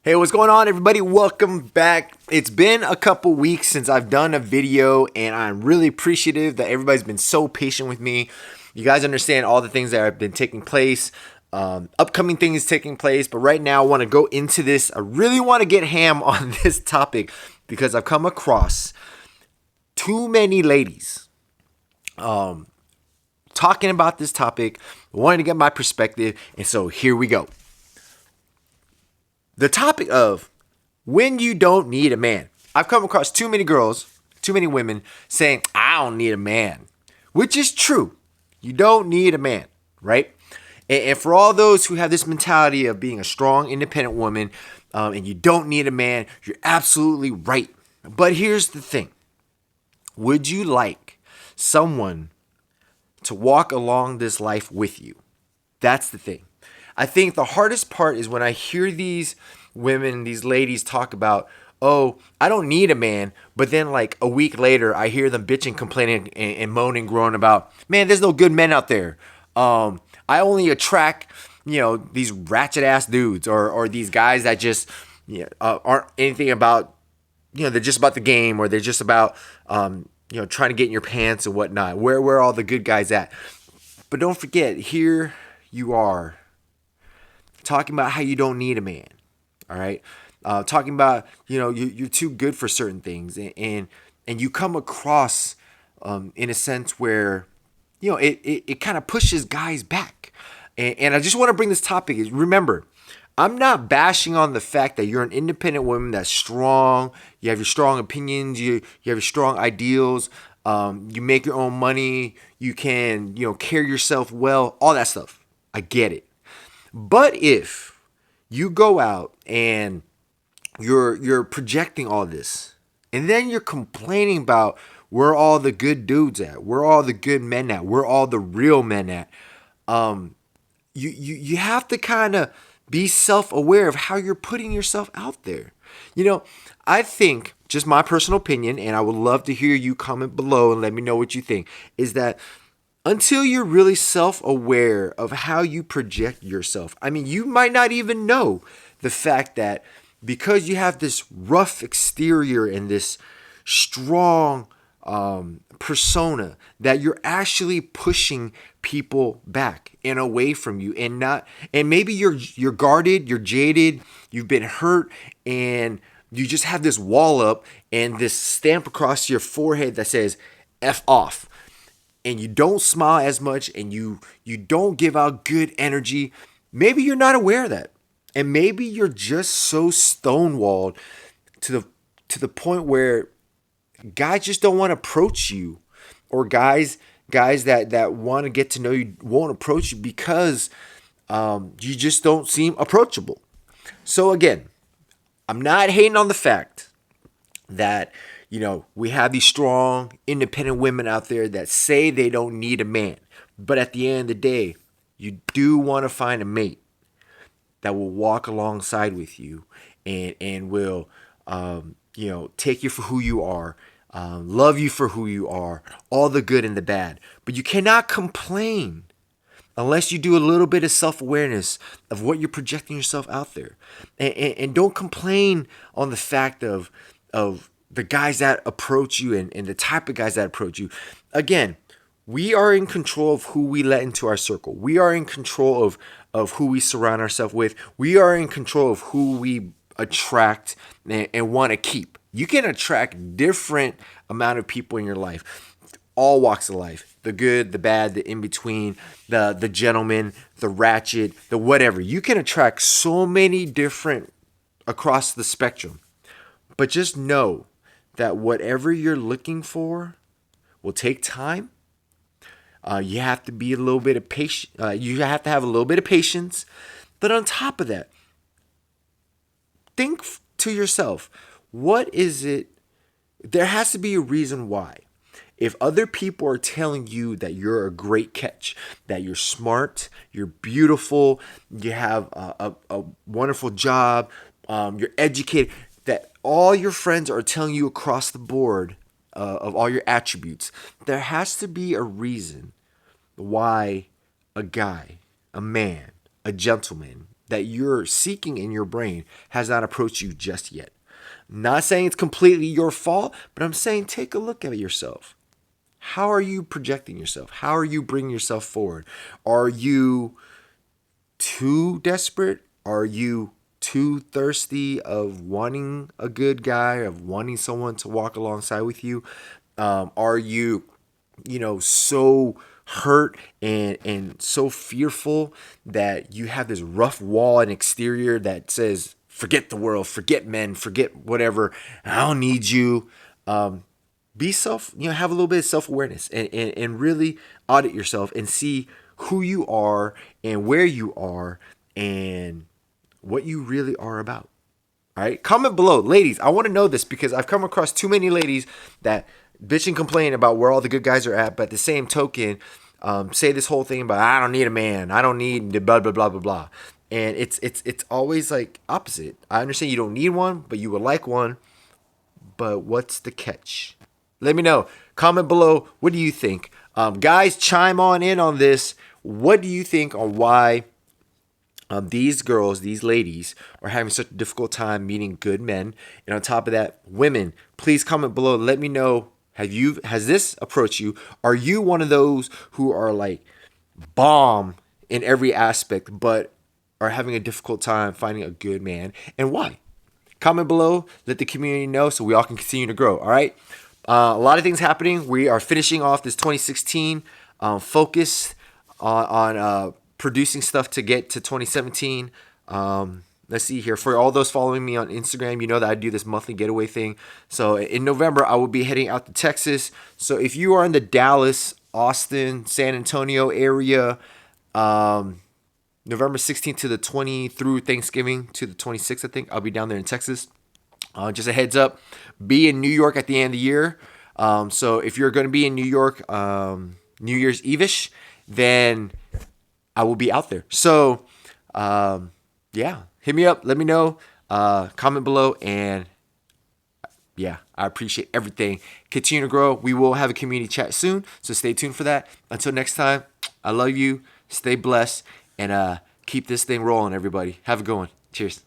Hey, what's going on, everybody? Welcome back. It's been a couple weeks since I've done a video, and I'm really appreciative that everybody's been so patient with me. You guys understand all the things that have been taking place, upcoming things taking place, but right now I want to go into this. I really want to get ham on this topic because I've come across too many ladies talking about this topic, wanting to get my perspective, and so here we go. The topic of when you don't need a man. I've come across too many girls, too many women saying, I don't need a man, which is true. You don't need a man, right? And for all those who have this mentality of being a strong, independent woman, and you don't need a man, you're absolutely right. But here's the thing. Would you like someone to walk along this life with you? That's the thing. I think the hardest part is when I hear these women, these ladies talk about, oh, I don't need a man. But then like a week later, I hear them bitching, complaining, and moaning, groaning about, man, there's no good men out there. I only attract, these ratchet ass dudes or these guys that just aren't anything about, they're just about the game, or they're just about, trying to get in your pants and whatnot. Where are all the good guys at? But don't forget, here you are, talking about how you don't need a man, all right? Talking about, you're too good for certain things. And you come across in a sense where, it kind of pushes guys back. And I just want to bring this topic is, remember, I'm not bashing on the fact that you're an independent woman that's strong. You have your strong opinions. You have your strong ideals. You make your own money. You can, carry yourself well, all that stuff. I get it. But if you go out and you're projecting all this, and then you're complaining about where all the good dudes at, where all the good men at, where all the real men at, you have to kind of be self-aware of how you're putting yourself out there. I think, just my personal opinion, and I would love to hear you comment below and let me know what you think, is that until you're really self-aware of how you project yourself, you might not even know the fact that because you have this rough exterior and this strong persona, that you're actually pushing people back and away from you, and maybe you're guarded, you're jaded, you've been hurt, and you just have this wall up and this stamp across your forehead that says F off. And you don't smile as much, and you don't give out good energy. Maybe you're not aware of that. And maybe you're just so stonewalled to the point where guys just don't want to approach you, or guys that want to get to know you won't approach you because you just don't seem approachable. So again, I'm not hating on the fact that we have these strong, independent women out there that say they don't need a man. But at the end of the day, you do want to find a mate that will walk alongside with you and will, take you for who you are, love you for who you are, all the good and the bad. But you cannot complain unless you do a little bit of self-awareness of what you're projecting yourself out there. And don't complain on the fact of the guys that approach you and the type of guys that approach you. Again, we are in control of who we let into our circle. We are in control of who we surround ourselves with. We are in control of who we attract and want to keep. You can attract different amount of people in your life, all walks of life, the good, the bad, the in-between, the gentleman, the ratchet, the whatever. You can attract so many different across the spectrum. But just know that whatever you're looking for will take time. You have to be a little bit of patient. You have to have a little bit of patience. But on top of that, think to yourself, what is it? There has to be a reason why. If other people are telling you that you're a great catch, that you're smart, you're beautiful, you have a wonderful job, you're educated, that all your friends are telling you across the board of all your attributes, there has to be a reason why a guy, a man, a gentleman, that you're seeking in your brain has not approached you just yet. Not saying it's completely your fault, but I'm saying take a look at yourself. How are you projecting yourself? How are you bringing yourself forward? Are you too desperate? Are you too thirsty of wanting a good guy, of wanting someone to walk alongside with you? Are you, so hurt and so fearful that you have this rough wall and exterior that says, forget the world, forget men, forget whatever, I don't need you. Be have a little bit of self-awareness and really audit yourself and see who you are and where you are and what you really are about. All right, comment below, ladies. I want to know this because I've come across too many ladies that bitch and complain about where all the good guys are at, but at the same token, say this whole thing about I don't need a man, I don't need blah blah blah blah blah, and it's always like opposite. I understand you don't need one, but you would like one. But what's the catch? Let me know. Comment below. What do you think, guys? Chime on in on this. What do you think on why? These girls, these ladies, are having such a difficult time meeting good men. And on top of that, women, please comment below. Let me know. Has this approached you? Are you one of those who are like bomb in every aspect, but are having a difficult time finding a good man, and why? Comment below. Let the community know so we all can continue to grow. All right. A lot of things happening. We are finishing off this 2016 focus on producing stuff to get to 2017. Let's see here. For all those following me on Instagram, you know that I do this monthly getaway thing. So in November, I will be heading out to Texas. So if you are in the Dallas, Austin, San Antonio area, November 16th to the 20th through Thanksgiving to the 26th, I think, I'll be down there in Texas. Just a heads up, be in New York at the end of the year. So if you're going to be in New York New Year's Eve-ish, then I will be out there. So, yeah, hit me up. Let me know. Comment below. And, yeah, I appreciate everything. Continue to grow. We will have a community chat soon. So stay tuned for that. Until next time, I love you. Stay blessed. And keep this thing rolling, everybody. Have a good one. Cheers.